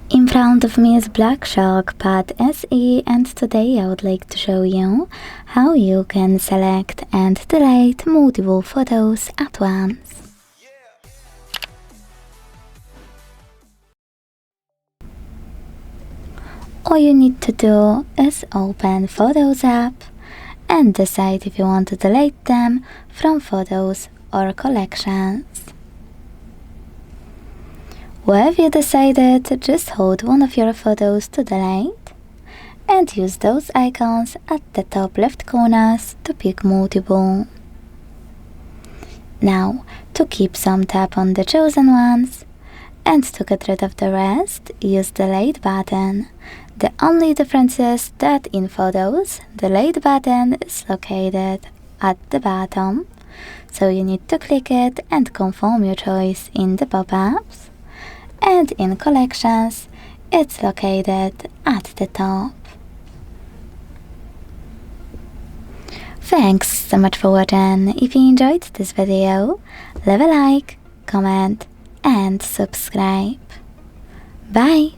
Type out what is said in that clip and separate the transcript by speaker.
Speaker 1: In front of me is BlackShak Pad SE, and today I would like to show you how you can select and delete multiple photos at once. All you need to do is open Photos app and decide if you want to delete them from photos or collections. Wherever you decided, just hold one of your photos to delete and use those icons at the top left corners to pick multiple. Now, to keep some, tap on the chosen ones, and to get rid of the rest, use the delete button. The only difference is that in photos, the delete button is located at the bottom, so you need to click it and confirm your choice in the pop-ups. And in collections, it's located at the top. Thanks so much for watching. If you enjoyed this video, leave a like, comment and subscribe. Bye!